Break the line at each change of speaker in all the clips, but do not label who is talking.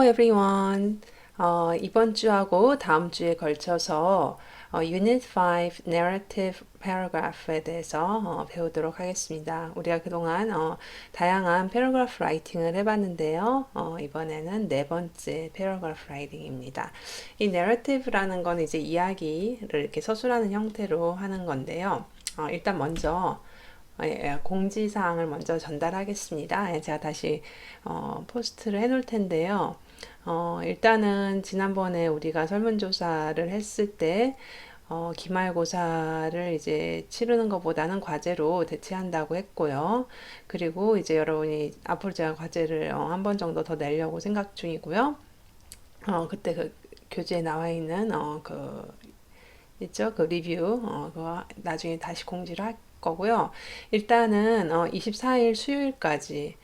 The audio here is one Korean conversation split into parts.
Hello everyone. 이번 주하고 다음 주에 걸쳐서 Unit 5 Narrative Paragraph에 대해서 배우도록 하겠습니다. 우리가 그동안 다양한 패러그래프 라이팅을 해봤는데요. 이번에는 네 번째 패러그래프 라이팅입니다. 이 narrative라는 건 이제 이야기를 이렇게 서술하는 형태로 하는 건데요. 일단 먼저 공지사항을 먼저 전달하겠습니다. 제가 다시 포스트를 해놓을 텐데요. 일단은 지난번에 우리가 설문조사를 했을 때 기말고사를 이제 치르는 것보다는 과제로 대체한다고 했고요. 그리고 이제 여러분이 앞으로 제가 과제를 한 번 정도 더 내려고 생각 중이고요. 그때 그 교재에 나와 있는 있죠? 그 리뷰 그거 나중에 다시 공지를 할 거고요. 일단은 24일 수요일까지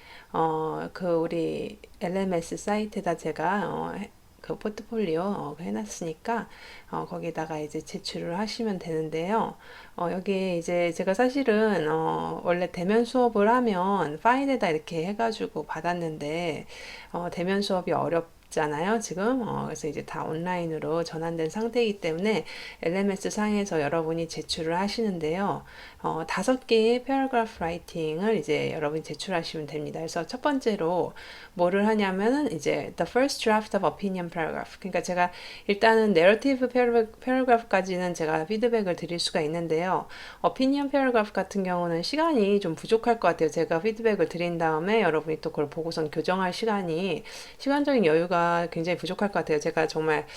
그 우리 LMS 사이트에다 제가 그 포트폴리오 해놨으니까 거기다가 이제 제출을 하시면 되는데요. 여기 이제 제가 사실은 원래 대면 수업을 하면 파일에다 이렇게 해가지고 받았는데 대면 수업이 잖아요 지금. 그래서 이제 다 온라인으로 전환된 상태이기 때문에 LMS 상에서 여러분이 제출을 하시는데요. 5개의 패러그래프 라이팅을 이제 여러분이 제출하시면 됩니다. 그래서 첫 번째로 뭐를 하냐면은 이제 the first draft of opinion paragraph. 그러니까 제가 일단은 narrative paragraph까지는 제가 피드백을 드릴 수가 있는데요. opinion paragraph 같은 경우는 시간이 좀 부족할 것 같아요. 제가 피드백을 드린 다음에 여러분이 또 그걸 보고선 교정할 시간적인 여유가 굉장히 부족할 것 같아요. 제가 정말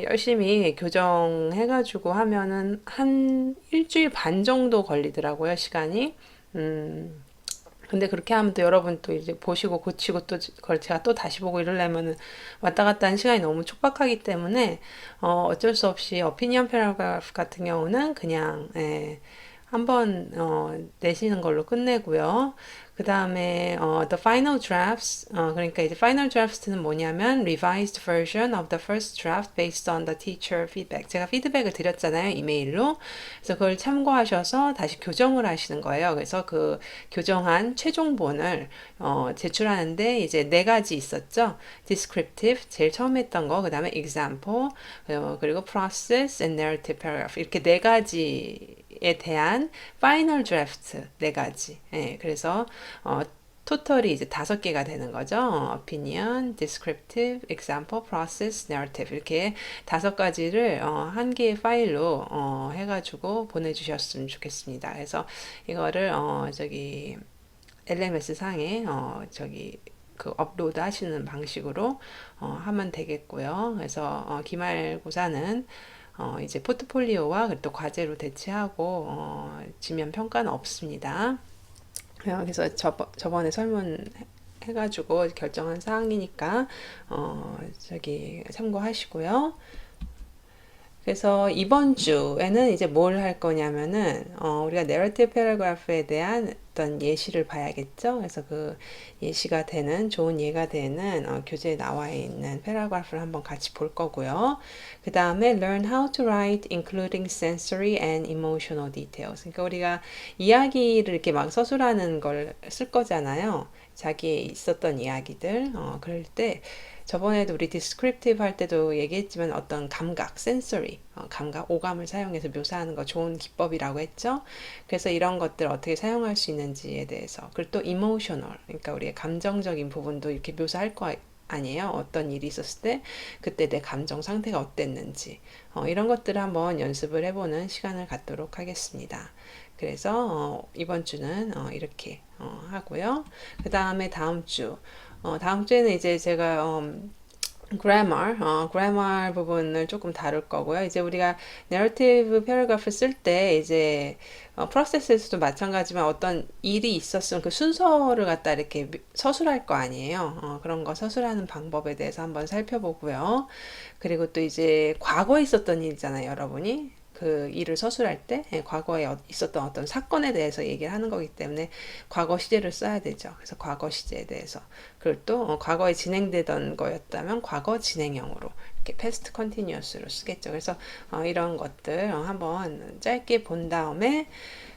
열심히 교정해가지고 하면은 한 일주일 반 정도 걸리더라고요, 시간이. 근데 그렇게 하면 또 여러분 또 이제 보시고 고치고 또 그걸 제가 또 다시 보고 이러려면은 왔다 갔다 하는 시간이 너무 촉박하기 때문에 어쩔 수 없이 어피니언 패러그래프 같은 경우는 그냥 한번 내시는 걸로 끝내고요. 그 다음에 the final drafts 그러니까 이제 final drafts는 뭐냐면 revised version of the first draft based on the teacher feedback. 제가 피드백을 드렸잖아요, 이메일로. 그래서 그걸 참고하셔서 다시 교정을 하시는 거예요. 그래서 그 교정한 최종본을 제출하는데 이제 네 가지 있었죠. descriptive 제일 처음 했던 거, 그 다음에 example, 그리고 process and narrative paragraph 이렇게 네 가지에 대한 파이널 드래프트 네 가지. 그래서 토털이 이제 5개가 되는 거죠. opinion, descriptive, example, process, narrative 이렇게 5가지를 한 개의 파일로 해가지고 보내주셨으면 좋겠습니다. 그래서 이거를 저기 LMS 상에 저기 그 업로드 하시는 방식으로 하면 되겠고요. 그래서 기말고사는 이제 포트폴리오와 또 과제로 대체하고 지면 평가는 없습니다. 그래서 저번에 설문 해가지고 결정한 사항이니까 저기 참고하시고요. 그래서 이번 주에는 이제 뭘 할 거냐면은 우리가 narrative paragraph에 대한 어떤 예시를 봐야겠죠. 그래서 그 예시가 되는 좋은 예가 되는 교재에 나와 있는 패러그래프를 한번 같이 볼 거고요. 그 다음에 learn how to write including sensory and emotional details. 그러니까 우리가 이야기를 이렇게 막 서술하는 걸 쓸 거잖아요. 자기의 있었던 이야기들 그럴 때 저번에도 우리 descriptive 할 때도 얘기했지만 어떤 감각, sensory, 감각, 오감을 사용해서 묘사하는 거 좋은 기법이라고 했죠. 그래서 이런 것들 어떻게 사용할 수 있는지에 대해서 그리고 또 emotional, 그러니까 우리의 감정적인 부분도 이렇게 묘사할 거 아니에요. 어떤 일이 있었을 때 그때 내 감정 상태가 어땠는지 이런 것들을 한번 연습을 해보는 시간을 갖도록 하겠습니다. 그래서 이번 주는 이렇게 하고요. 그 다음에 다음 주에는 이제 제가 grammar 부분을 조금 다룰 거고요. 이제 우리가 narrative paragraph 쓸 때 이제 process에서도 마찬가지지만 어떤 일이 있었으면 그 순서를 갖다 이렇게 서술할 거 아니에요. 그런 거 서술하는 방법에 대해서 한번 살펴보고요. 그리고 또 이제 과거에 있었던 일이잖아요, 여러분이. 그 일을 서술할 때 과거에 있었던 어떤 사건에 대해서 얘기를 하는 거기 때문에 과거 시제를 써야 되죠. 그래서 과거 시제에 대해서. 그리고 또 과거에 진행되던 거였다면 과거 진행형으로 이렇게 past continuous로 쓰겠죠. 그래서 이런 것들 한번 짧게 본 다음에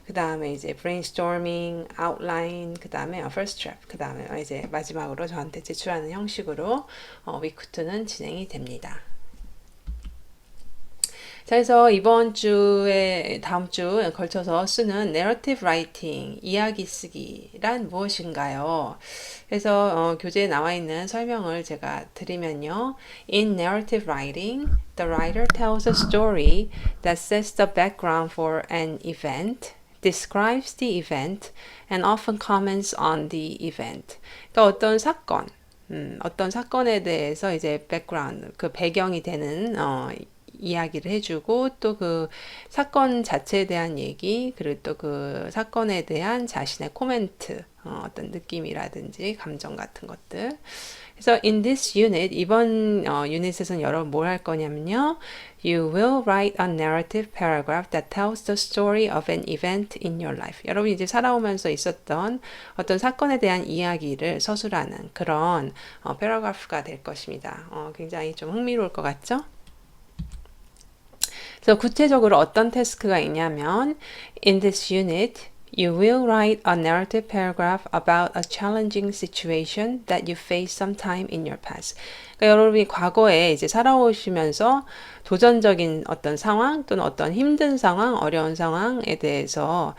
그 다음에 이제 brainstorming, outline, 그 다음에 first draft, 그 다음에 이제 마지막으로 저한테 제출하는 형식으로 week 2는 진행이 됩니다. 자, 그래서 이번 주에 다음 주에 걸쳐서 쓰는 narrative writing, 이야기 쓰기란 무엇인가요? 그래서 교재에 나와 있는 설명을 제가 드리면요. In narrative writing, the writer tells a story that sets the background for an event, describes the event, and often comments on the event. 그러니까 어떤 사건에 대해서 이제 백그라운드, 그 배경이 되는 이야기를 해주고 또 그 사건 자체에 대한 얘기 그리고 또 그 사건에 대한 자신의 코멘트 어떤 느낌이라든지 감정 같은 것들. 그래서 in this unit 이번 유닛에서는 여러분 뭘 할 거냐면요. You will write a narrative paragraph that tells the story of an event in your life. 여러분이 이제 살아오면서 있었던 어떤 사건에 대한 이야기를 서술하는 그런 패러그래프가 될 것입니다. 굉장히 좀 흥미로울 것 같죠? 그래서 구체적으로 어떤 태스크가 있냐면 In this unit, you will write a narrative paragraph about a challenging situation that you faced sometime in your past. 그러니까 여러분이 과거에 이제 살아오시면서 도전적인 어떤 상황 또는 어떤 힘든 상황, 어려운 상황에 대해서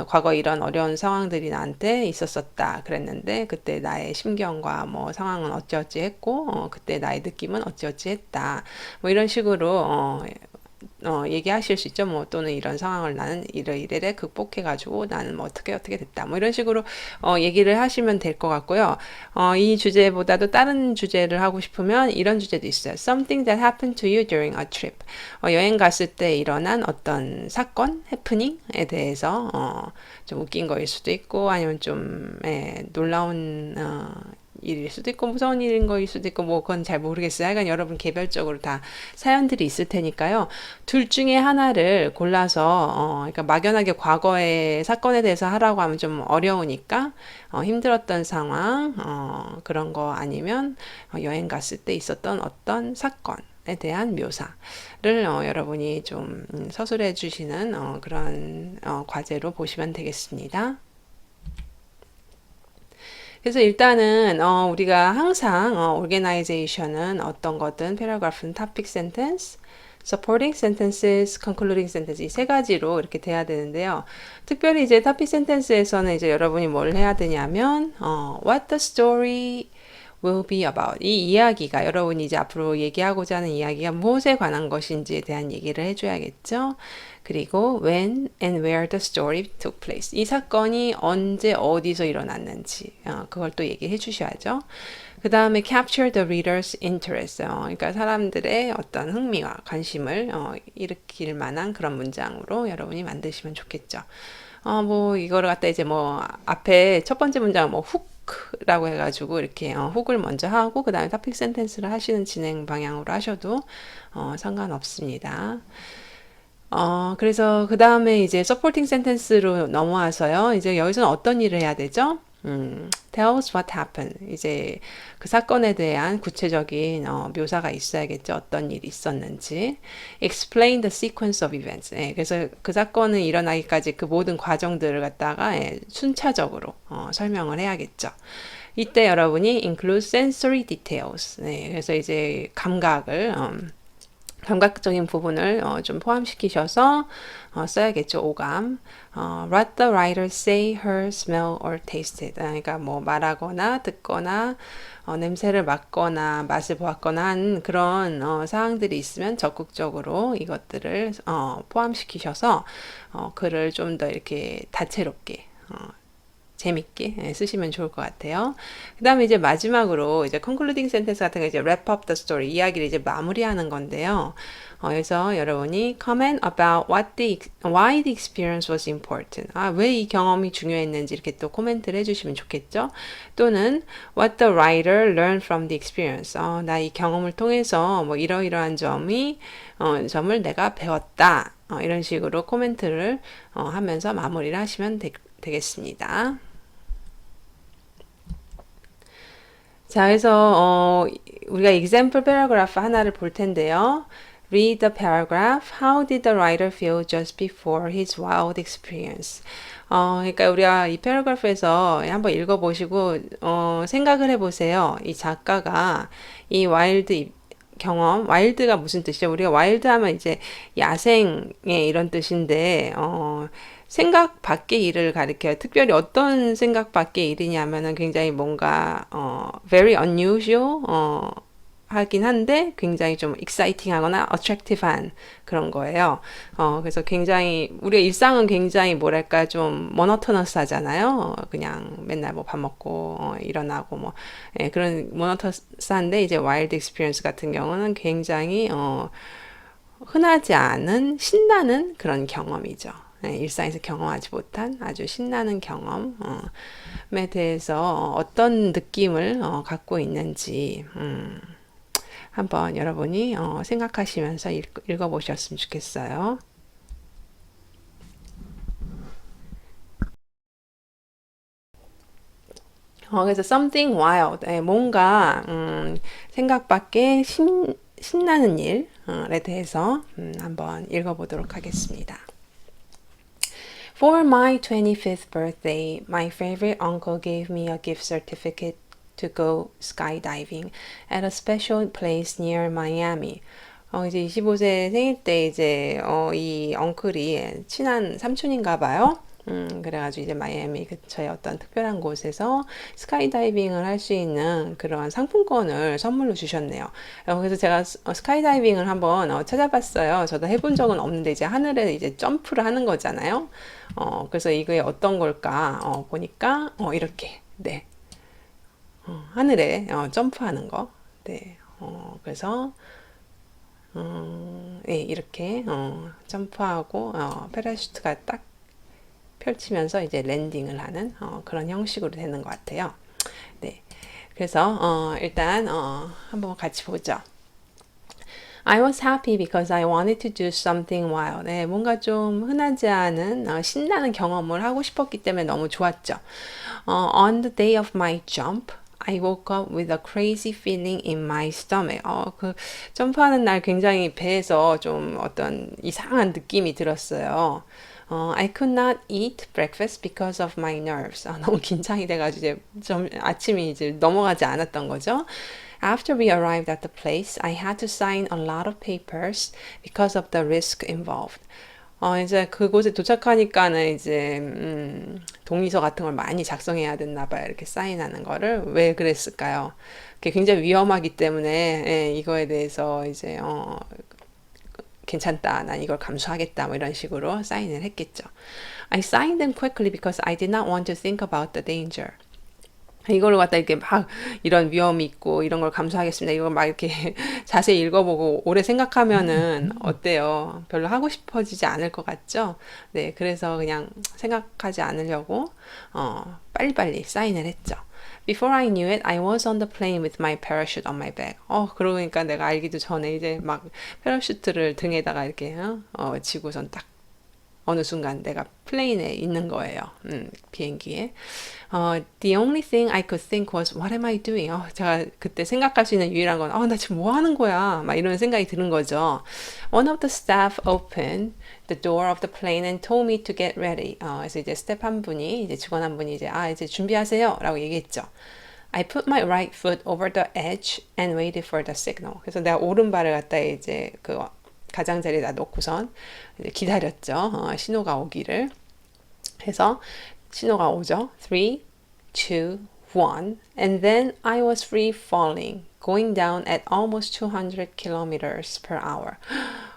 과거 이런 어려운 상황들이 나한테 있었었다 그랬는데 그때 나의 심경과 뭐 상황은 어찌어찌 했고 그때 나의 느낌은 어찌어찌 했다. 뭐 이런 식으로 얘기하실 수 있죠. 뭐 또는 이런 상황을 나는 이래 극복해가지고 나는 뭐 어떻게 됐다. 뭐 이런 식으로 얘기를 하시면 될 것 같고요. 이 주제보다도 다른 주제를 하고 싶으면 이런 주제도 있어요. Something that happened to you during a trip. 여행 갔을 때 일어난 어떤 사건, 해프닝에 대해서 좀 웃긴 거일 수도 있고 아니면 좀 놀라운 일일 수도 있고 무서운 일인 거일 수도 있고 뭐 그건 잘 모르겠어요. 하여간 여러분 개별적으로 다 사연들이 있을 테니까요. 둘 중에 하나를 골라서 그러니까 막연하게 과거의 사건에 대해서 하라고 하면 좀 어려우니까 힘들었던 상황 그런 거 아니면 여행 갔을 때 있었던 어떤 사건에 대한 묘사를 여러분이 좀 서술해 주시는 그런 과제로 보시면 되겠습니다. 그래서 일단은 우리가 항상 organization은 어떤 거든 paragraph는 topic sentence, supporting sentences, concluding sentence 이 세 가지로 이렇게 돼야 되는데요. 특별히 이제 topic sentence에서는 이제 여러분이 뭘 해야 되냐면 what the story will be about. 이 이야기가 여러분이 이제 앞으로 얘기하고자 하는 이야기가 무엇에 관한 것인지에 대한 얘기를 해줘야겠죠. 그리고 when and where the story took place. 이 사건이 언제 어디서 일어났는지 그걸 또 얘기해 주셔야죠. 그 다음에 capture the reader's interest. 그러니까 사람들의 어떤 흥미와 관심을 일으킬 만한 그런 문장으로 여러분이 만드시면 좋겠죠. 뭐 이거를 갖다 이제 뭐 앞에 첫 번째 문장 뭐 훅라고 해가지고 이렇게 훅을 먼저 하고 그 다음에 topic sentence를 하시는 진행 방향으로 하셔도 상관없습니다. 그래서 그 다음에 이제 supporting sentence로 넘어와서요. 이제 여기서는 어떤 일을 해야 되죠? tell us what happened. 이제 그 사건에 대한 구체적인 묘사가 있어야겠죠. 어떤 일이 있었는지. explain the sequence of events. 그래서 그 사건은 일어나기까지 그 모든 과정들을 갖다가 순차적으로 설명을 해야겠죠. 이때 여러분이 include sensory details. 그래서 이제 감각적인 부분을 좀 포함시키셔서 써야겠죠. 오감. What the writer say, heard, smell, or tasted. 그러니까 뭐 말하거나 듣거나 냄새를 맡거나 맛을 보았거나 한 그런 사항들이 있으면 적극적으로 이것들을 포함시키셔서 글을 좀 더 이렇게 다채롭게 재밌게 쓰시면 좋을 것 같아요. 그 다음에 이제 마지막으로 이제 concluding sentence 같은 거 이제 wrap up the story 이야기를 이제 마무리하는 건데요. 그래서 여러분이 comment about why the experience was important. 왜 이 경험이 중요했는지 이렇게 또 코멘트를 해주시면 좋겠죠. 또는 what the writer learned from the experience. 나 이 경험을 통해서 뭐 이러이러한 점을 내가 배웠다. 이런 식으로 코멘트를 하면서 마무리를 하시면 되겠습니다. 자, 그래서 우리가 example paragraph 하나를 볼 텐데요. Read the paragraph. How did the writer feel just before his wild experience? 그러니까 우리가 이 패러그래프에서 한번 읽어보시고 생각을 해보세요. 이 작가가 이 와일드 경험, 와일드가 무슨 뜻이죠? 우리가 와일드 하면 이제 야생의 이런 뜻인데, 생각 밖의 일을 가리켜요. 특별히 어떤 생각 밖의 일이냐면은 굉장히 뭔가, very unusual, 하긴 한데 굉장히 좀 exciting하거나 attractive한 그런 거예요. 그래서 굉장히 우리가 일상은 굉장히 뭐랄까 좀 monotonous하잖아요. 그냥 맨날 뭐 밥 먹고 일어나고 뭐 그런 monotonous한데 이제 wild experience 같은 경우는 굉장히 흔하지 않은 신나는 그런 경험이죠. 일상에서 경험하지 못한 아주 신나는 경험에 대해서 어떤 느낌을 갖고 있는지 한번 여러분이 생각하시면서 읽어보셨으면 좋겠어요. 그래서 something wild, 뭔가 생각 밖의 신나는 일에 대해서 한번 읽어보도록 하겠습니다. For my 25th birthday, my favorite uncle gave me a gift certificate to go skydiving at a special place near Miami. 이제 25세 생일 때 이제 이 엉클이 친한 삼촌인가 봐요. 그래가지고 이제 마이애미 근처의 어떤 특별한 곳에서 스카이다이빙을 할 수 있는 그런 상품권을 선물로 주셨네요. 그래서 제가 스카이다이빙을 한번 찾아봤어요. 저도 해본 적은 없는데 이제 하늘에 이제 점프를 하는 거잖아요. 그래서 이게 어떤 걸까 보니까 이렇게 네 하늘에 점프하는 거. 네. 그래서 네, 이렇게 점프하고 패러슈트가 딱 펼치면서 이제 랜딩을 하는 그런 형식으로 되는 것 같아요. 네. 그래서 일단 한번 같이 보죠. I was happy because I wanted to do something wild. 네, 뭔가 좀 흔하지 않은 신나는 경험을 하고 싶었기 때문에 너무 좋았죠. On the day of my jump, I woke up with a crazy feeling in my stomach. 그 점프하는 날 굉장히 배에서 좀 어떤 이상한 느낌이 들었어요. I could not eat breakfast because of my nerves. 너무 긴장이 돼가지고 이제 아침이 이제 넘어가지 않았던 거죠. After we arrived at the place, I had to sign a lot of papers because of the risk involved. 이제 그곳에 도착하니까는 이제, 동의서 같은 걸 많이 작성해야 됐나 봐요. 이렇게 사인하는 거를. 왜 그랬을까요? 그게 굉장히 위험하기 때문에, 이거에 대해서 이제, 괜찮다. 난 이걸 감수하겠다. 뭐 이런 식으로 사인을 했겠죠. I signed them quickly because I did not want to think about the danger. 이걸 갖다 이렇게 막 이런 위험이 있고 이런 걸 감수하겠습니다. 이걸 막 이렇게 자세히 읽어보고 오래 생각하면은 어때요? 별로 하고 싶어지지 않을 것 같죠? 네, 그래서 그냥 생각하지 않으려고 빨리빨리 사인을 했죠. Before I knew it, I was on the plane with my parachute on my back. 그러니까 내가 알기도 전에 이제 막 패러슈트를 등에다가 이렇게 지고선 딱 어느 순간 내가 플레인에 있는 거예요. 비행기에. The only thing I could think was, what am I doing? 제가 그때 생각할 수 있는 유일한 건, 나 지금 뭐 하는 거야? 막 이런 생각이 드는 거죠. One of the staff opened the door of the plane and told me to get ready. 그래서 이제 스텝 한 분이, 이제 직원 한 분이 이제 준비하세요. 라고 얘기했죠. I put my right foot over the edge and waited for the signal. 그래서 내가 오른발을 갖다 이제 그 가장자리에다 놓고선 이제 기다렸죠. 신호가 오기를. 해서 신호가 오죠. 3, 2, 1 and then I was free falling, going down at almost 200 kilometers per hour.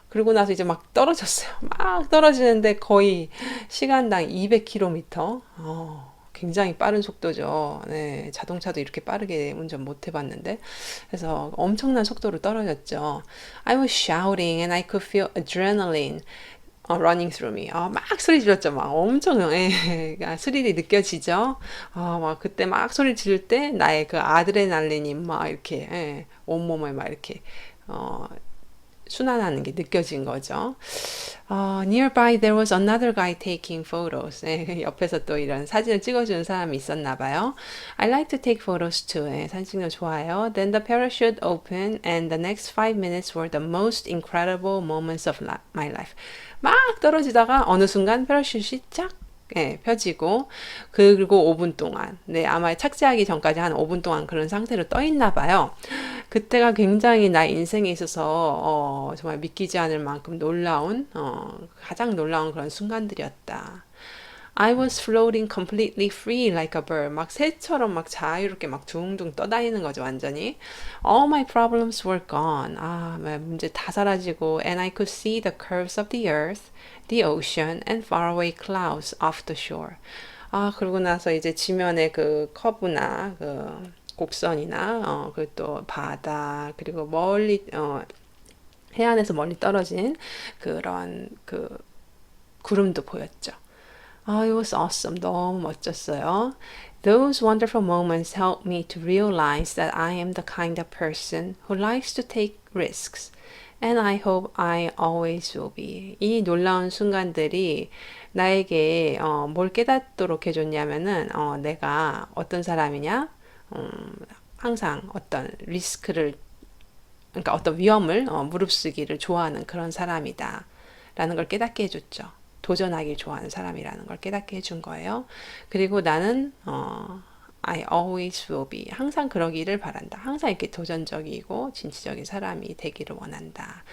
그리고 나서 이제 막 떨어졌어요. 막 떨어지는데 거의 시간당 200km. 굉장히 빠른 속도죠. 네, 자동차도 이렇게 빠르게 운전 못 해봤는데. 그래서 엄청난 속도로 떨어졌죠. I was shouting and I could feel adrenaline running through me. 막 소리 질렀죠. 막 엄청, 스릴이 느껴지죠. 막 그때 막 소리 지를 때 나의 그 아드레날린이 막 이렇게, 온몸을 막 이렇게, 순환하는 게 느껴진 거죠. Nearby there was another guy taking photos. 네, 옆에서 또 이런 사진을 찍어주는 사람이 있었나 봐요. I like to take photos too. 네, 사진 찍는 거 좋아요. Then the parachute opened and the next 5 minutes were the most incredible moments of my life. 막 떨어지다가 어느 순간 패러슈트이 쫙 펴지고 그리고 5분 동안 아마 착지하기 전까지 한 5분 동안 그런 상태로 떠 있나 봐요. 그때가 굉장히 나 인생에 있어서 정말 믿기지 않을 만큼 놀라운 가장 놀라운 그런 순간들이었다. I was floating completely free like a bird. 막 새처럼 막 자유롭게 막 둥둥 떠다니는 거죠, 완전히. All my problems were gone. 문제 다 사라지고 and I could see the curves of the earth, the ocean, and faraway clouds off the shore. 그러고 나서 이제 지면의 그 커브나 그 곡선이나 그리고 또 바다 그리고 멀리 해안에서 멀리 떨어진 그런 그 구름도 보였죠. It was awesome. 너무 멋졌어요. Those wonderful moments helped me to realize that I am the kind of person who likes to take risks. And I hope I always will be. 이 놀라운 순간들이 나에게 뭘 깨닫도록 해줬냐면은 내가 어떤 사람이냐? 항상 어떤 리스크를 그러니까 어떤 위험을 무릅쓰기를 좋아하는 그런 사람이다. 라는 걸 깨닫게 해줬죠. 도전하길 좋아하는 사람이라는 걸 깨닫게 해준 거예요. 그리고 나는 I always will be. 항상 그러기를 바란다. 항상 이렇게 도전적이고 진취적인 사람이 되기를 원한다.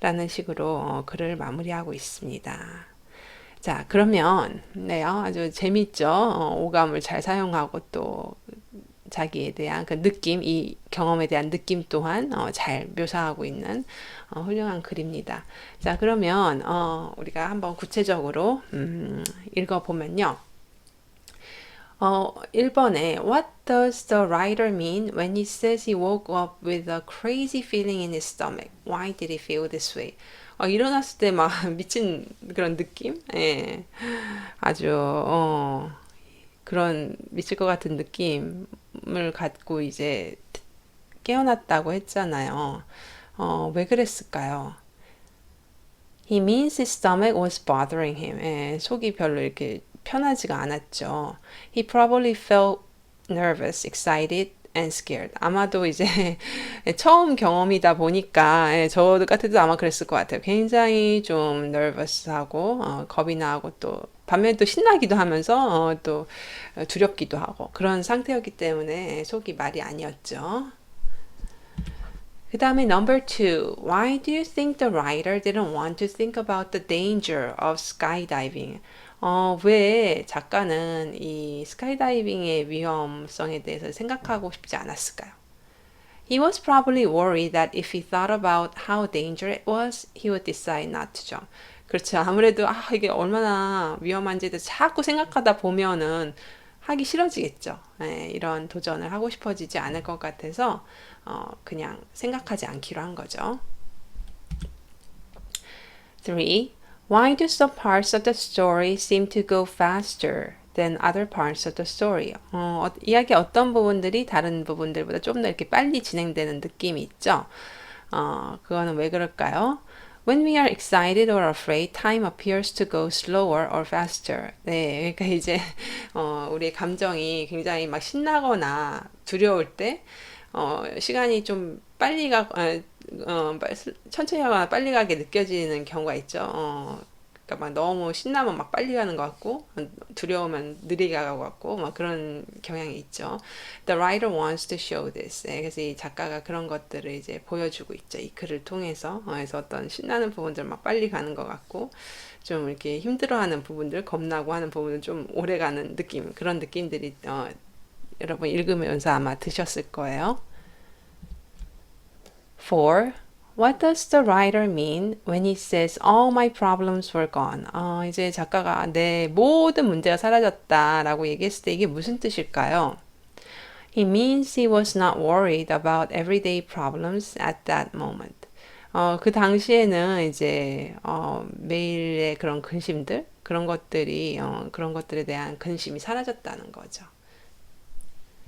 라는 식으로 글을 마무리하고 있습니다. 자, 그러면 아주 재밌죠. 오감을 잘 사용하고 또 자기에 대한 그 느낌, 이 경험에 대한 느낌 또한 잘 묘사하고 있는 훌륭한 글입니다. 자, 그러면 우리가 한번 구체적으로 읽어보면요. 1번에 What does the writer mean when he says he woke up with a crazy feeling in his stomach? Why did he feel this way? 일어났을 때 막 미친 그런 느낌? 예. 아주 그런 미칠 것 같은 느낌을 갖고 이제 깨어났다고 했잖아요. 왜 그랬을까요? He means his stomach was bothering him. 예, 속이 별로 이렇게 편하지가 않았죠. He probably felt nervous, excited, and scared. 아마도 이제 처음 경험이다 보니까 저 같아도 아마 그랬을 것 같아요. 굉장히 좀 nervous하고 겁이 나고 또 반면에 또 신나기도 하면서 또 두렵기도 하고 그런 상태였기 때문에 속이 말이 아니었죠. 그 다음에 number 2. Why do you think the writer didn't want to think about the danger of skydiving? 왜 작가는 이 스카이다이빙의 위험성에 대해서 생각하고 싶지 않았을까요? He was probably worried that if he thought about how dangerous it was, he would decide not to jump. 그렇죠. 아무래도 이게 얼마나 위험한지에 대해서 자꾸 생각하다 보면은 하기 싫어지겠죠. 이런 도전을 하고 싶어지지 않을 것 같아서 그냥 생각하지 않기로 한 거죠. 3. Why do some parts of the story seem to go faster than other parts of the story? 이야기 어떤 부분들이 다른 부분들보다 좀 더 이렇게 빨리 진행되는 느낌이 있죠. 그거는 왜 그럴까요? When we are excited or afraid, time appears to go slower or faster. 네, 그러니까 이제 우리의 감정이 굉장히 막 신나거나 두려울 때 시간이 좀 빨리 천천히 가거나 빨리 가게 느껴지는 경우가 있죠. 그러니까 막 너무 신나면 막 빨리 가는 것 같고 두려우면 느리게 가는 것 같고 막 그런 경향이 있죠. The writer wants to show this. 그래서 이 작가가 그런 것들을 이제 보여주고 있죠. 이 글을 통해서. 그래서 어떤 신나는 부분들 막 빨리 가는 것 같고 좀 이렇게 힘들어하는 부분들, 겁나고 하는 부분은 좀 오래 가는 느낌, 그런 느낌들이 여러분 읽으면서 아마 드셨을 거예요. 4. What does the writer mean when he says all my problems were gone? 이제 작가가 내 모든 문제가 사라졌다라고 얘기했을 때 이게 무슨 뜻일까요? He means he was not worried about everyday problems at that moment. 그 당시에는 이제 매일의 그런 근심들, 그런 것들이 그런 것들에 대한 근심이 사라졌다는 거죠.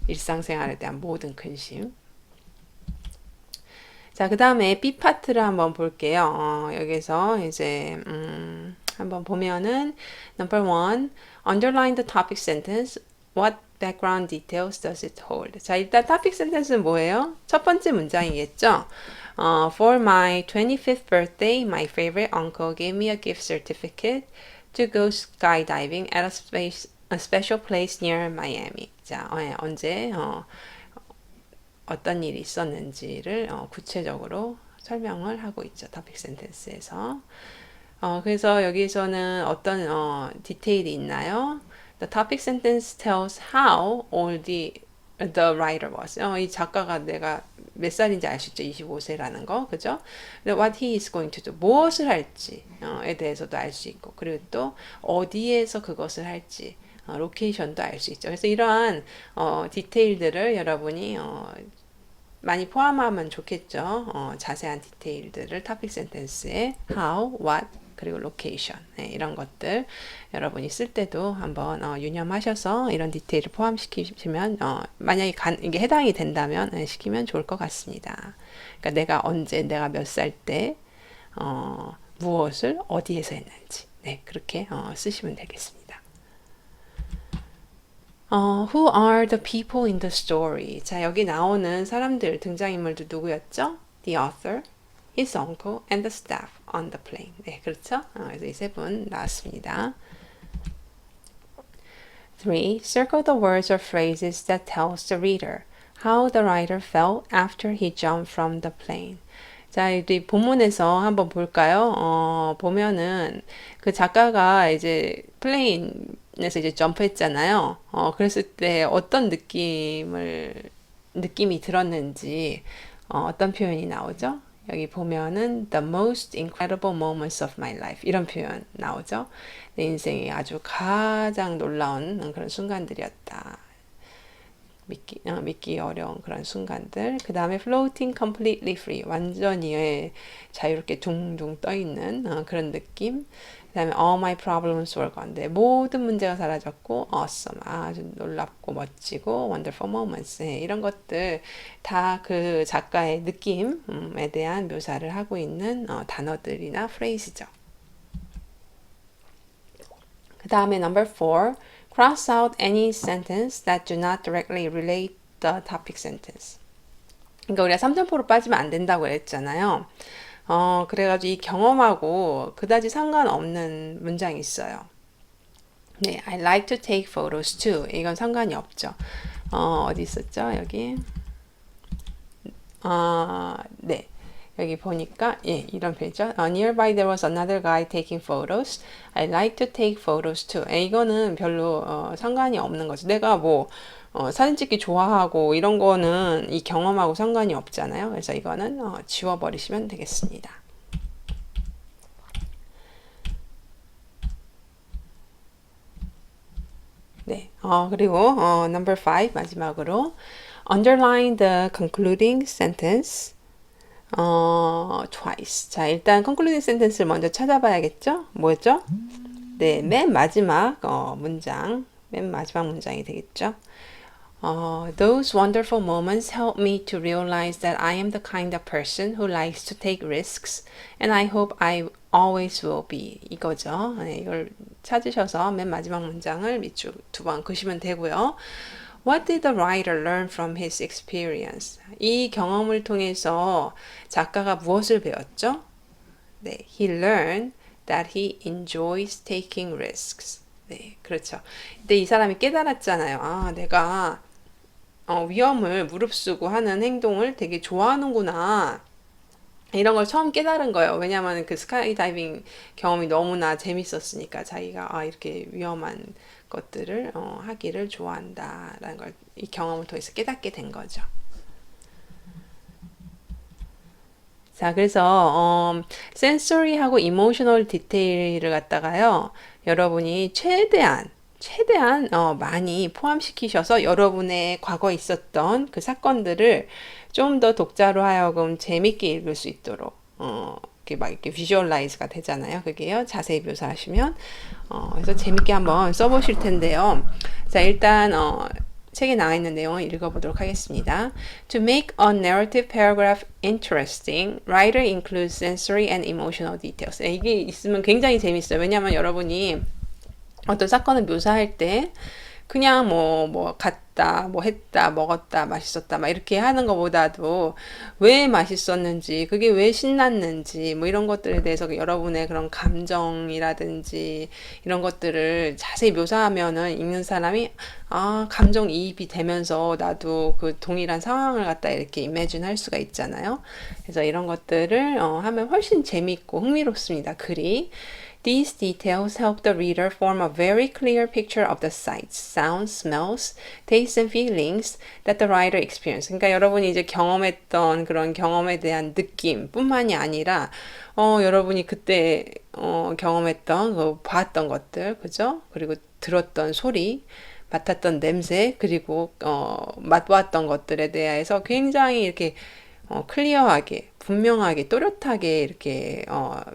일상생활에 대한 모든 근심. 자, 그 다음에 B 파트를 한번 볼게요. 여기서 이제, 한번 보면은, number one, underline the topic sentence. What background details does it hold? 자, 일단 topic sentence는 뭐예요? 첫 번째 문장이겠죠? For my 25th birthday, my favorite uncle gave me a gift certificate to go skydiving at a special place near Miami. 자, 언제, 어떤 일이 있었는지를 구체적으로 설명을 하고 있죠. topic sentence에서. 그래서 여기서는 어떤 디테일이 있나요? The topic sentence tells how old the writer was. 이 작가가 내가 몇 살인지 알 수 있죠. 25세라는 거. 그죠? What he is going to do. 무엇을 할지에 대해서도 알 수 있고, 그리고 또 어디에서 그것을 할지, 로케이션도 알 수 있죠. 그래서 이러한 디테일들을 여러분이 많이 포함하면 좋겠죠. 자세한 디테일들을 topic sentence에 how, what, 그리고 location 이런 것들 여러분이 쓸 때도 한번 유념하셔서 이런 디테일을 포함시키시면 만약에 이게 해당이 된다면 시키면 좋을 것 같습니다. 그러니까 내가 언제, 내가 몇 살 때 무엇을 어디에서 했는지 그렇게 쓰시면 되겠습니다. Who are the people in the story? 자, 여기 나오는 사람들, 등장인물도 누구였죠? The author, his uncle, and the staff on the plane. 네, 그렇죠? 그래서 이 세 분 나왔습니다. 3. Circle the words or phrases that tells the reader how the writer felt after he jumped from the plane. 자, 이 본문에서 한번 볼까요? 보면은 그 작가가 이제 플레인에서 이제 점프했잖아요. 그랬을 때 어떤 느낌이 들었는지 어떤 표현이 나오죠? 여기 보면은 the most incredible moments of my life 이런 표현 나오죠. 내 인생에 아주 가장 놀라운 그런 순간들이었다. 믿기 어려운 그런 순간들. 그 다음에 floating completely free 완전히 자유롭게 둥둥 떠 있는 그런 느낌. 그 다음에 all my problems were gone. 내 모든 문제가 사라졌고 awesome 아주 놀랍고 멋지고 wonderful moments 이런 것들 다 그 작가의 느낌에 대한 묘사를 하고 있는 단어들이나 phrase죠. 그 다음에 number 4 cross out any sentence that do not directly relate the topic sentence. 그러니까 우리가 3점포로 빠지면 안 된다고 했잖아요. 그래가지고 이 경험하고 그다지 상관없는 문장이 있어요. 네, I like to take photos too. 이건 상관이 없죠. 어디 있었죠? 여기. 네. 여기 보니까 이런 표현이죠. Nearby there was another guy taking photos. I like to take photos too. 이거는 별로 상관이 없는 거죠. 내가 뭐 사진 찍기 좋아하고 이런 거는 이 경험하고 상관이 없잖아요. 그래서 이거는 지워버리시면 되겠습니다. 네. 그리고 number 5 마지막으로 underline the concluding sentence. twice. 자, 일단 concluding sentence를 먼저 찾아봐야겠죠? 뭐였죠? 네, 맨 마지막 문장이 되겠죠? Those wonderful moments help me to realize that I am the kind of person who likes to take risks, and I hope I always will be. 이거죠. 네, 이걸 찾으셔서 맨 마지막 문장을 밑줄 2번 그시면 되고요. What did the writer learn from his experience? 이 경험을 통해서 작가가 무엇을 배웠죠? 네, he learned that he enjoys taking risks. 네, 그렇죠. 근데 이 사람이 깨달았잖아요. 내가 위험을 무릅쓰고 하는 행동을 되게 좋아하는구나. 이런 걸 처음 깨달은 거예요. 왜냐하면 그 스카이다이빙 경험이 너무나 재밌었으니까 자기가 이렇게 위험한 것들을 하기를 좋아한다라는 걸 이 경험을 통해서 깨닫게 된 거죠. 자, 그래서 sensory하고 emotional 디테일을 갖다가요. 여러분이 최대한 많이 포함시키셔서 여러분의 과거에 있었던 그 사건들을 좀 더 독자로 하여금 재밌게 읽을 수 있도록 이렇게 비주얼라이즈가 되잖아요. 그게요. 자세히 묘사하시면 그래서 재밌게 한번 써보실 텐데요. 자, 일단 책에 나와 있는 내용을 읽어보도록 하겠습니다. To make a narrative paragraph interesting, writer includes sensory and emotional details. 이게 있으면 굉장히 재밌어요. 왜냐하면 여러분이 어떤 사건을 묘사할 때 그냥 뭐 갔다, 뭐 했다, 먹었다, 맛있었다, 막 이렇게 하는 것보다도 왜 맛있었는지, 그게 왜 신났는지, 뭐 이런 것들에 대해서 여러분의 그런 감정이라든지 이런 것들을 자세히 묘사하면은 읽는 사람이 감정이입이 되면서 나도 그 동일한 상황을 갖다 이렇게 이매진 할 수가 있잖아요. 그래서 이런 것들을 하면 훨씬 재밌고 흥미롭습니다. 글이. These details help the reader form a very clear picture of the sights, sounds, smells, tastes and feelings that the writer experienced. 그러니까 여러분이 이제 경험했던 그런 경험에 대한 느낌뿐만이 아니라 여러분이 그때 경험했던 봤던 것들, 그죠? 그리고 들었던 소리, 맡았던 냄새, 그리고 맛보았던 것들에 대해서 굉장히 이렇게 클리어하게, 분명하게, 또렷하게 이렇게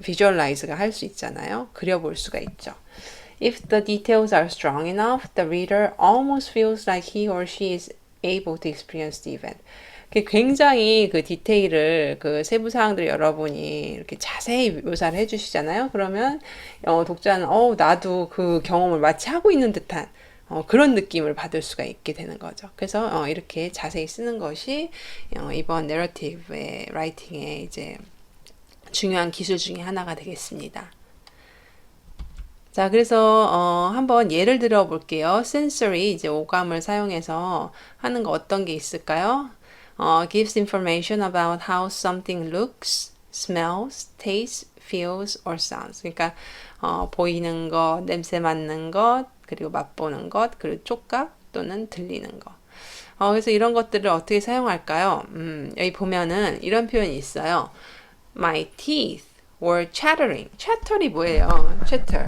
비주얼라이즈가 할 수 있잖아요. 그려볼 수가 있죠. If the details are strong enough, the reader almost feels like he or she is able to experience the event. 굉장히 그 디테일을 그 세부 사항들 여러분이 이렇게 자세히 묘사를 해주시잖아요. 그러면 독자는 나도 그 경험을 마치 하고 있는 듯한 그런 느낌을 받을 수가 있게 되는 거죠. 그래서 이렇게 자세히 쓰는 것이 이번 내러티브의 라이팅의 이제 중요한 기술 중에 하나가 되겠습니다. 자, 그래서 한번 예를 들어 볼게요. sensory 이제 오감을 사용해서 하는 거 어떤 게 있을까요? gives information about how something looks, smells, tastes, feels or sounds. 그러니까 보이는 것, 냄새 맡는 것, 그리고 맛보는 것, 그리고 촉각 또는 들리는 것. 그래서 이런 것들을 어떻게 사용할까요? 여기 보면은 이런 표현이 있어요. My teeth were chattering. chatter이 뭐예요? chatter.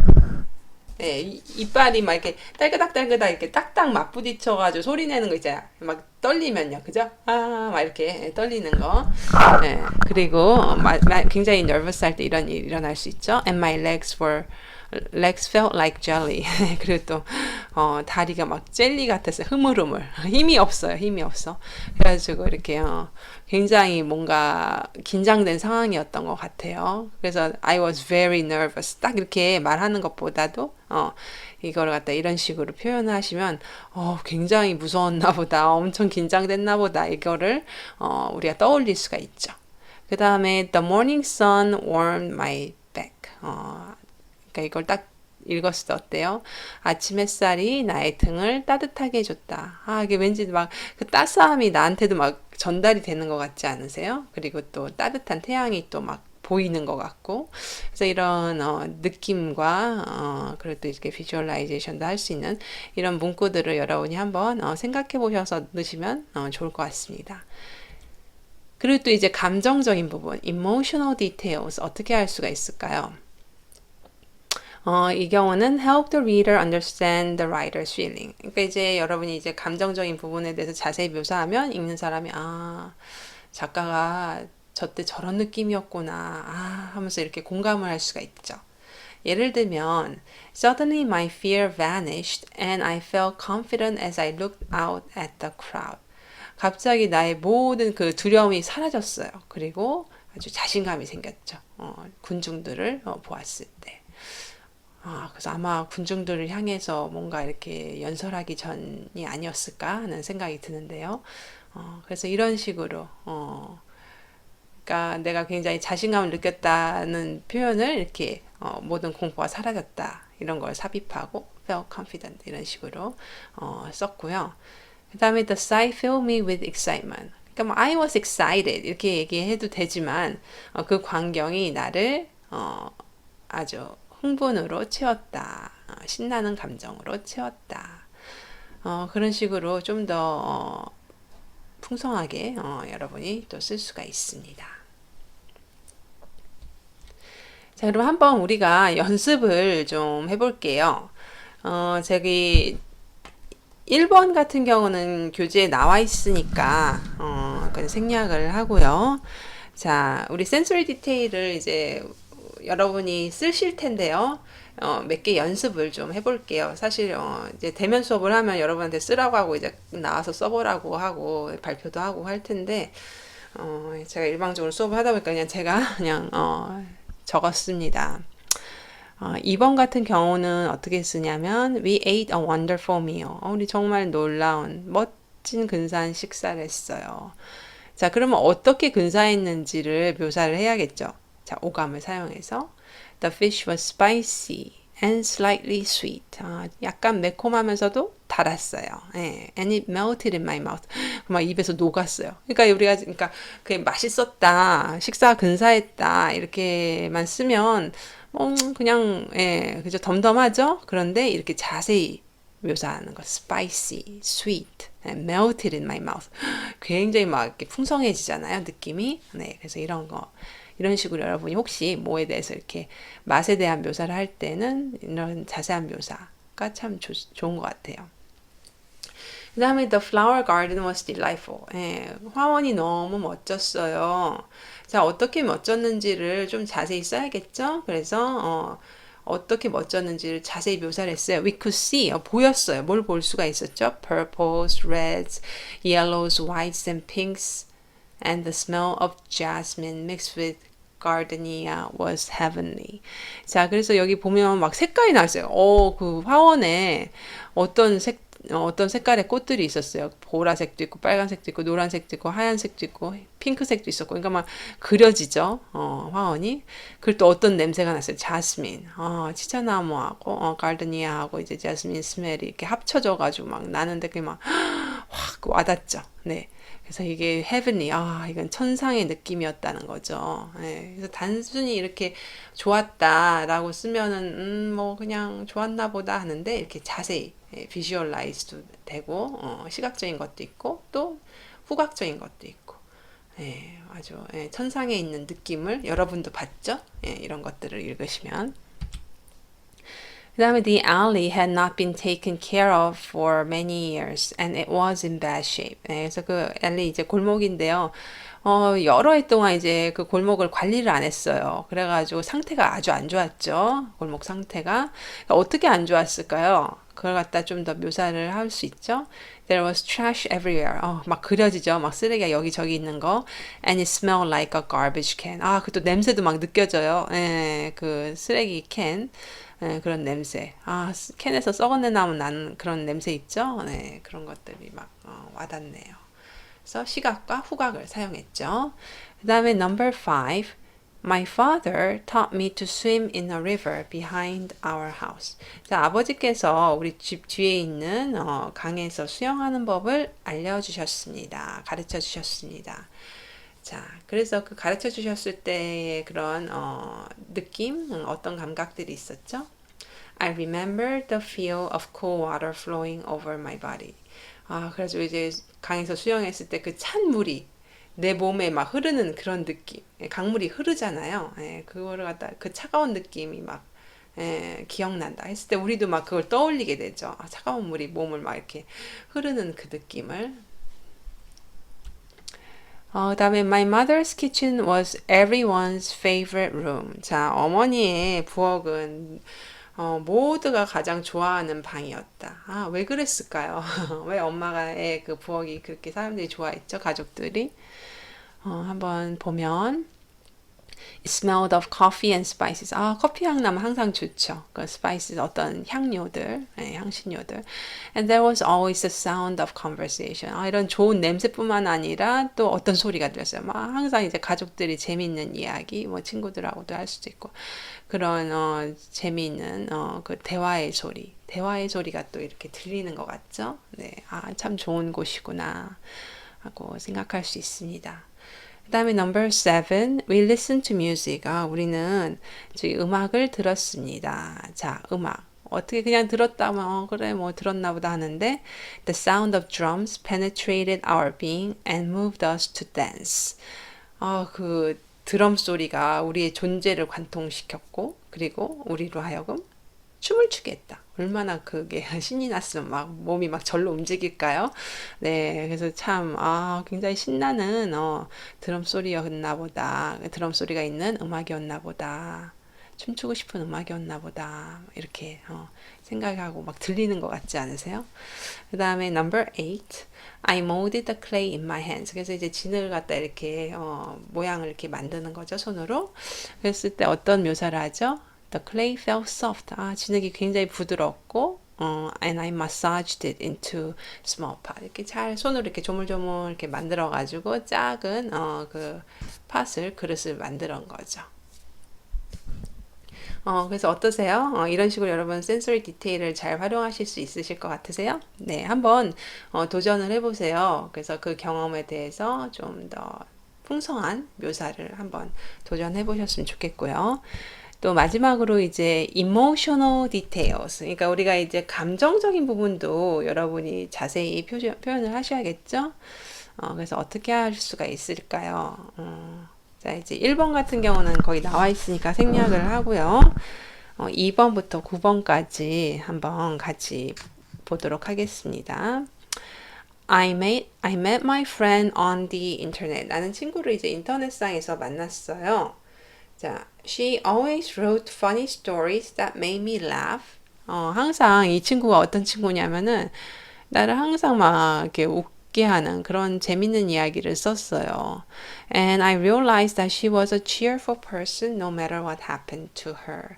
네, 이빨이 막 이렇게 딸그닥딸그닥 이렇게 딱딱 맞부딪혀가지고 소리 내는 거 있잖아요. 막 떨리면요, 그죠? 막 이렇게 떨리는 거. 네, 그리고 굉장히 nervous 할 때 이런 일이 일어날 수 있죠. And my legs felt like jelly. 그리고 또 다리가 막 젤리 같았어요. 흐물흐물. 힘이 없어요. 힘이 없어. 그래가지고 이렇게 굉장히 뭔가 긴장된 상황이었던 것 같아요. 그래서 I was very nervous. 딱 이렇게 말하는 것보다도 이걸 갖다 이런 식으로 표현하시면 굉장히 무서웠나 보다. 엄청 긴장됐나 보다. 이거를 우리가 떠올릴 수가 있죠. 그 다음에 The morning sun warmed my back. 그러니까 이걸 딱 읽었을 때 어때요? 아침 햇살이 나의 등을 따뜻하게 해줬다. 이게 왠지 막 그 따스함이 나한테도 막 전달이 되는 것 같지 않으세요? 그리고 또 따뜻한 태양이 또 막 보이는 것 같고. 그래서 이런 느낌과 그리고 또 이렇게 비주얼라이제이션도 할 수 있는 이런 문구들을 여러분이 한번 생각해 보셔서 넣으시면 좋을 것 같습니다. 그리고 또 이제 감정적인 부분, emotional details 어떻게 할 수가 있을까요? 이 경우는 help the reader understand the writer's feeling. 그러니까 이제 여러분이 이제 감정적인 부분에 대해서 자세히 묘사하면 읽는 사람이 작가가 저때 저런 느낌이었구나 하면서 이렇게 공감을 할 수가 있죠. 예를 들면 Suddenly my fear vanished and I felt confident as I looked out at the crowd. 갑자기 나의 모든 그 두려움이 사라졌어요. 그리고 아주 자신감이 생겼죠. 군중들을 보았을 때. 그래서 아마 군중들을 향해서 뭔가 이렇게 연설하기 전이 아니었을까 하는 생각이 드는데요. 그래서 이런 식으로, 그러니까 내가 굉장히 자신감을 느꼈다는 표현을 이렇게 모든 공포가 사라졌다 이런 걸 삽입하고 felt confident 이런 식으로 썼고요. 그 다음에 the sight filled me with excitement. 그러니까 I was excited 이렇게 얘기해도 되지만 그 광경이 나를 아주 흥분으로 채웠다. 신나는 감정으로 채웠다. 그런 식으로 좀 더 풍성하게 여러분이 또 쓸 수가 있습니다. 자, 그럼 한번 우리가 연습을 좀 해볼게요. 저기 1번 같은 경우는 교재에 나와 있으니까 그냥 생략을 하고요. 자, 우리 센소리 디테일을 이제 여러분이 쓰실 텐데요. 몇 개 연습을 좀 해볼게요. 사실 이제 대면 수업을 하면 여러분한테 쓰라고 하고 이제 나와서 써보라고 하고 발표도 하고 할 텐데 제가 일방적으로 수업을 하다 보니까 그냥 제가 그냥 적었습니다. 2번 같은 경우는 어떻게 쓰냐면 We ate a wonderful meal. 우리 정말 놀라운 멋진 근사한 식사를 했어요. 자, 그러면 어떻게 근사했는지를 묘사를 해야겠죠. 자, 오감을 사용해서 The fish was spicy and slightly sweet. 약간 매콤하면서도 달았어요. 예, and it melted in my mouth. 막 입에서 녹았어요. 그러니까 그게 맛있었다, 식사 근사했다 이렇게만 쓰면 그냥 예, 그죠 덤덤하죠. 그런데 이렇게 자세히 묘사하는 거 spicy, sweet, melted in my mouth. 굉장히 막 이렇게 풍성해지잖아요, 느낌이. 네, 그래서 이런 식으로 여러분이 혹시 뭐에 대해서 이렇게 맛에 대한 묘사를 할 때는 이런 자세한 묘사가 참 좋은 것 같아요. 그 다음에 The flower garden was delightful. 예, 화원이 너무 멋졌어요. 자, 어떻게 멋졌는지를 좀 자세히 써야겠죠? 그래서 어떻게 멋졌는지를 자세히 묘사를 했어요. We could see, 보였어요. 뭘 볼 수가 있었죠? Purples, reds, yellows, whites and pinks. And the smell of jasmine mixed with gardenia was heavenly. 자, 그래서 여기 보면 막 색깔이 나왔어요. 그 화원에 어떤 색깔의 꽃들이 있었어요. 보라색도 있고, 빨간색도 있고, 노란색도 있고, 하얀색도 있고, 핑크색도 있었고, 그러니까 막 그려지죠. 화원이. 그리고 또 어떤 냄새가 났어요. 자스민. 치차나무하고, 가르니아하고, 이제 자스민 스멜이 이렇게 합쳐져가지고 막 나는데 그게 막 확 와닿죠. 네. 그래서 이게 heavenly, 이건 천상의 느낌이었다는 거죠. 예, 그래서 단순히 이렇게 좋았다라고 쓰면은, 뭐 그냥 좋았나 보다 하는데, 이렇게 자세히 visualize도 되고, 시각적인 것도 있고, 또 후각적인 것도 있고, 아주 천상에 있는 느낌을 여러분도 받죠? 이런 것들을 읽으시면. 그 다음에 the alley had not been taken care of for many years and it was in bad shape. 그래서 그 alley 이제 골목인데요. 여러 해 동안 이제 그 골목을 관리를 안 했어요. 그래가지고 상태가 아주 안 좋았죠. 골목 상태가. 어떻게 안 좋았을까요? 그걸 갖다 좀 더 묘사를 할 수 있죠. There was trash everywhere. 막 그려지죠. 막 쓰레기가 여기저기 있는 거. And it smelled like a garbage can. 그또 냄새도 막 느껴져요. 그 쓰레기 캔. 그런 냄새. 캔에서 썩은 내 나면 나는 그런 냄새 있죠? 네, 그런 것들이 막 와닿네요. 그래서 시각과 후각을 사용했죠. 그 다음에 number 5. My father taught me to swim in a river behind our house. 자, 아버지께서 우리 집 뒤에 있는 강에서 수영하는 법을 알려주셨습니다. 가르쳐 주셨습니다. 자, 그래서 그 가르쳐 주셨을 때의 그런 느낌, 어떤 감각들이 있었죠? I remember the feel of cool water flowing over my body. 그래서 이제 강에서 수영했을 때 그 찬 물이 내 몸에 막 흐르는 그런 느낌. 강물이 흐르잖아요. 그거를 갖다 그 차가운 느낌이 막 기억난다 했을 때 우리도 막 그걸 떠올리게 되죠. 차가운 물이 몸을 막 이렇게 흐르는 그 느낌을. 그다음에 My mother's kitchen was everyone's favorite room. 자, 어머니의 부엌은 모두가 가장 좋아하는 방이었다. 왜 그랬을까요? 왜 엄마의 그 부엌이 그렇게 사람들이 좋아했죠? 가족들이. 한번 보면 It smelled of coffee and spices. 커피 향 나면 항상 좋죠. 그 spices 어떤 향료들, 향신료들. And there was always the sound of conversation. 이런 좋은 냄새뿐만 아니라 또 어떤 소리가 들렸어요. 막 항상 이제 가족들이 재미있는 이야기, 뭐 친구들하고도 할 수도 있고 그런 재미있는 그 대화의 소리가 또 이렇게 들리는 것 같죠. 네, 참 좋은 곳이구나 하고 생각할 수 있습니다. 그 다음에 number 7, we listen to music. 우리는 저기 음악을 들었습니다. 자, 음악. 어떻게 그냥 들었다면 그래 뭐 들었나 보다 하는데 The sound of drums penetrated our being and moved us to dance. 그 드럼 소리가 우리의 존재를 관통시켰고 그리고 우리로 하여금 춤을 추게 했다. 얼마나 그게 신이 났으면 막 몸이 막 절로 움직일까요? 네, 그래서 참, 굉장히 신나는, 드럼 소리였나 보다. 드럼 소리가 있는 음악이었나 보다. 춤추고 싶은 음악이었나 보다. 이렇게, 생각하고 막 들리는 것 같지 않으세요? 그 다음에 number 8. I molded the clay in my hands. 그래서 이제 진을 갖다 이렇게, 모양을 이렇게 만드는 거죠, 손으로. 그랬을 때 어떤 묘사를 하죠? The clay felt soft. 진흙이 굉장히 부드럽고, and I massaged it into small pot. 이렇게 잘 손으로 이렇게 조물조물 이렇게 만들어가지고 작은, 그 팥을, 그릇을 만드는 거죠. 그래서 어떠세요? 이런 식으로 여러분 센소리 디테일을 잘 활용하실 수 있으실 것 같으세요? 네, 한번 도전을 해보세요. 그래서 그 경험에 대해서 좀 더 풍성한 묘사를 한번 도전해 보셨으면 좋겠고요. 또 마지막으로 이제 emotional details. 그러니까 우리가 이제 감정적인 부분도 여러분이 자세히 표현을 하셔야겠죠? 그래서 어떻게 할 수가 있을까요? 자, 이제 1번 같은 경우는 거의 나와 있으니까 생략을 하고요. 2번부터 9번까지 한번 같이 보도록 하겠습니다. I met my friend on the internet. 나는 친구를 이제 인터넷상에서 만났어요. 자, she always wrote funny stories that made me laugh. 항상 이 친구가 어떤 친구냐면은 나를 항상 막 이렇게 웃게 하는 그런 재밌는 이야기를 썼어요. And I realized that she was a cheerful person no matter what happened to her.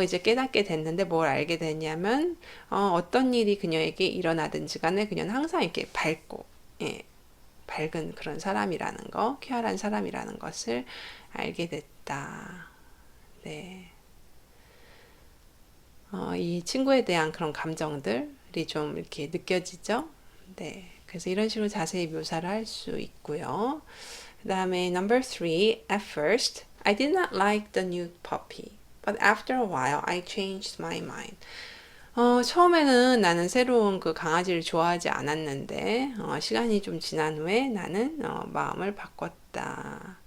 이제 깨닫게 됐는데 뭘 알게 됐냐면 어떤 일이 그녀에게 일어나든지 간에 그녀는 항상 이렇게 밝고 예, 밝은 그런 사람이라는 거, 쾌활한 사람이라는 것을 알게 됐다. 네. 이 친구에 대한 그런 감정들이 좀 이렇게 느껴지죠? 네. 그래서 이런 식으로 자세히 묘사를 할 수 있고요. 그 다음에 number 3. At first, I did not like the new puppy. But after a while, I changed my mind. 처음에는 나는 새로운 그 강아지를 좋아하지 않았는데, 시간이 좀 지난 후에 나는 마음을 바꿨다.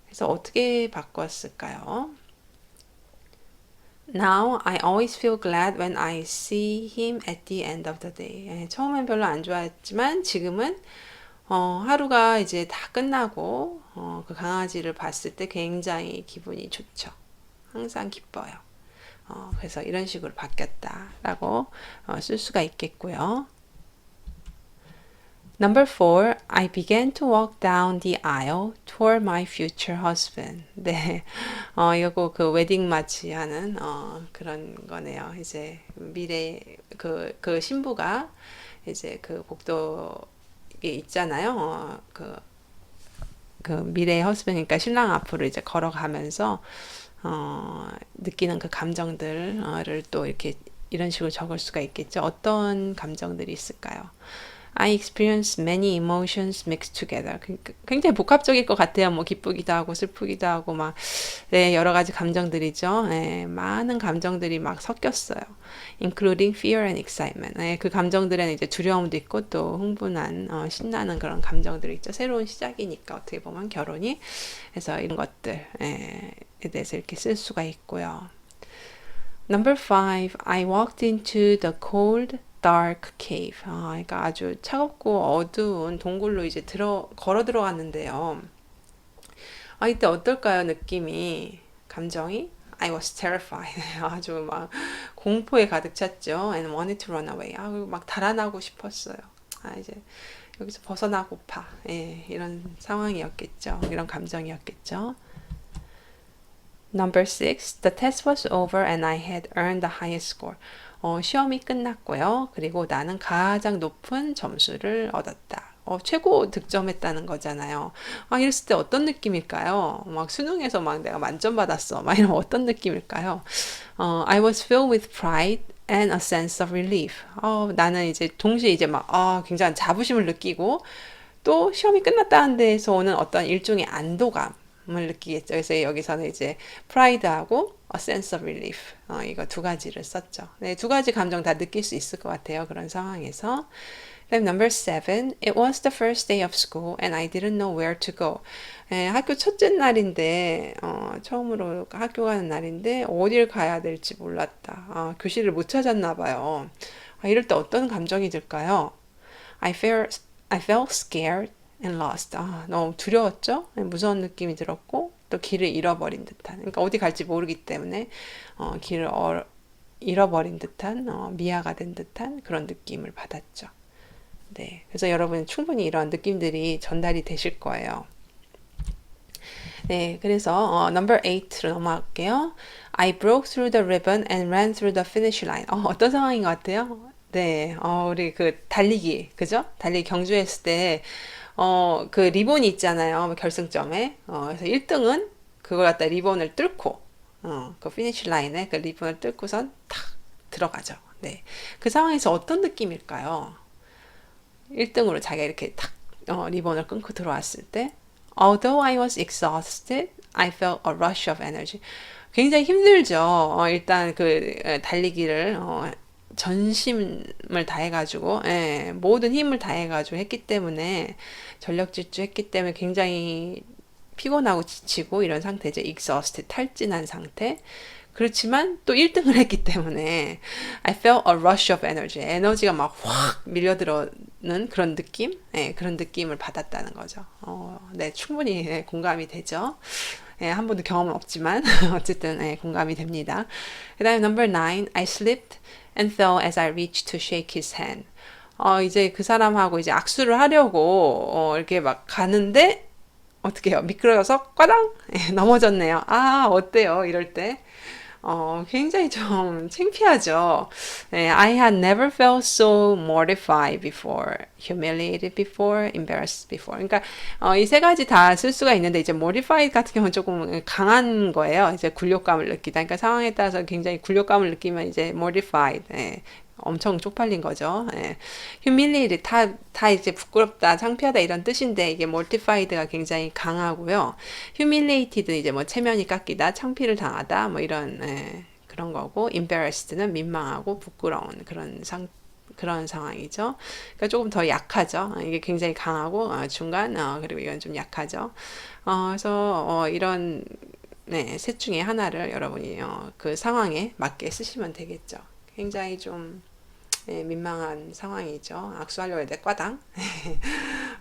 그래서 어떻게 바꿨을까요? Now I always feel glad when I see him at the end of the day. 처음엔 별로 안 좋아했지만 지금은 하루가 이제 다 끝나고 그 강아지를 봤을 때 굉장히 기분이 좋죠. 항상 기뻐요. 그래서 이런 식으로 바뀌었다라고 쓸 수가 있겠고요. Number 4, I began to walk down the aisle toward my future husband. 네, 이거 그 웨딩 마치하는 그런 거네요. 이제 미래 그 신부가 이제 그 복도에 있잖아요. 그 미래의 허스밴드니까 신랑 앞으로 이제 걸어가면서 느끼는 그 감정들을 또 이렇게 이런 식으로 적을 수가 있겠죠. 어떤 감정들이 있을까요? I experience many emotions mixed together. 굉장히 복합적일 것 같아요. 뭐 기쁘기도 하고 슬프기도 하고 막 네, 여러 가지 감정들이죠. 네, 많은 감정들이 막 섞였어요. Including fear and excitement. 네, 그 감정들에는 이제 두려움도 있고 또 흥분한 신나는 그런 감정들이 있죠. 새로운 시작이니까 어떻게 보면 결혼이 그래서 이런 것들에 대해서 이렇게 쓸 수가 있고요. Number 5. I walked into the cold dark cave. 그러니까 아주 차갑고 어두운 동굴로 이제 걸어 들어갔는데요. 이때 어떨까요? 느낌이, 감정이? I was terrified. 아주 막 공포에 가득 찼죠. And wanted to run away. 막 달아나고 싶었어요. 이제 여기서 벗어나고파. 예, 이런 상황이었겠죠. 이런 감정이었겠죠. Number 6. The test was over and I had earned the highest score. 시험이 끝났고요. 그리고 나는 가장 높은 점수를 얻었다. 최고 득점했다는 거잖아요. 이랬을 때 어떤 느낌일까요? 막 수능에서 막 내가 만점 받았어. 막 이러면 어떤 느낌일까요? I was filled with pride and a sense of relief. 나는 이제 동시에 이제 막 굉장한 자부심을 느끼고 또 시험이 끝났다는 데에서 오는 어떤 일종의 안도감 을 느끼겠죠. 그래서 여기서는 이제 pride하고 a sense of relief 이거 두 가지를 썼죠. 네, 두 가지 감정 다 느낄 수 있을 것 같아요. 그런 상황에서. 그다음 number 7. It was the first day of school and I didn't know where to go. 학교 첫째 날인데 처음으로 학교 가는 날인데 어딜 가야 될지 몰랐다. 교실을 못 찾았나 봐요. 이럴 때 어떤 감정이 들까요? I felt scared and lost. 너무 두려웠죠? 무서운 느낌이 들었고 또 길을 잃어버린 듯한. 그러니까 어디 갈지 모르기 때문에 길을 잃어버린 듯한 미아가 된 듯한 그런 느낌을 받았죠. 네, 그래서 여러분 충분히 이런 느낌들이 전달이 되실 거예요. 네, 그래서 number 8로 넘어갈게요. I broke through the ribbon and ran through the finish line. 어떤 상황인 것 같아요? 네, 우리 그 달리기, 그죠? 달리기 경주했을 때, 그 리본이 있잖아요. 결승점에. 그래서 1등은 그걸 갖다 리본을 뚫고, 그 피니시 라인에 그 리본을 뚫고선 탁 들어가죠. 네. 그 상황에서 어떤 느낌일까요? 1등으로 자기가 이렇게 탁, 리본을 끊고 들어왔을 때, Although I was exhausted, I felt a rush of energy. 굉장히 힘들죠. 일단 그 달리기를 전심을 다해가지고 모든 힘을 다해가지고 했기 때문에 전력 질주했기 때문에 굉장히 피곤하고 지치고 이런 상태죠. exhausted, 탈진한 상태. 그렇지만 또 1등을 했기 때문에 I felt a rush of energy. 에너지가 막 확 밀려들어는 그런 느낌? 그런 느낌을 받았다는 거죠. 네, 충분히 공감이 되죠. 한 번도 경험은 없지만 어쨌든 공감이 됩니다. 그 다음에 number 9. I slipped and fell as I reached to shake his hand. 이제 그 사람하고 이제 악수를 하려고 이렇게 막 가는데 어떻게 해요? 미끄러져서 꽈당 넘어졌네요. 어때요? 이럴 때 굉장히 좀 창피하죠. 네, I had never felt so mortified before, humiliated before, embarrassed before. 그러니까 이 세 가지 다 쓸 수가 있는데 이제 mortified 같은 경우는 조금 강한 거예요. 이제 굴욕감을 느끼다. 그러니까 상황에 따라서 굉장히 굴욕감을 느끼면 이제 mortified. 엄청 쪽팔린 거죠. humiliated 다 이제 부끄럽다, 창피하다 이런 뜻인데 이게 mortified가 굉장히 강하고요. humiliated 이제 뭐 체면이 깎이다, 창피를 당하다 뭐 이런 그런 거고 embarrassed는 민망하고 부끄러운 그런 상황이죠. 그러니까 조금 더 약하죠. 이게 굉장히 강하고 중간 그리고 이건 좀 약하죠. 그래서 이런 셋 중에 하나를 여러분이 그 상황에 맞게 쓰시면 되겠죠. 굉장히 좀 민망한 상황이죠. 악수하려고 했는데 꽈당.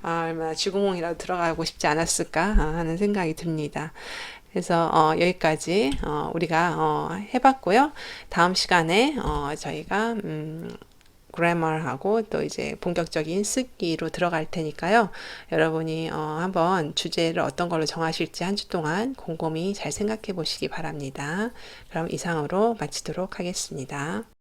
얼마나 쥐구멍이라도 들어가고 싶지 않았을까 하는 생각이 듭니다. 그래서 여기까지 우리가 해봤고요. 다음 시간에 저희가 그래머하고 또 이제 본격적인 쓰기로 들어갈 테니까요. 여러분이 한번 주제를 어떤 걸로 정하실지 한 주 동안 곰곰이 잘 생각해 보시기 바랍니다. 그럼 이상으로 마치도록 하겠습니다.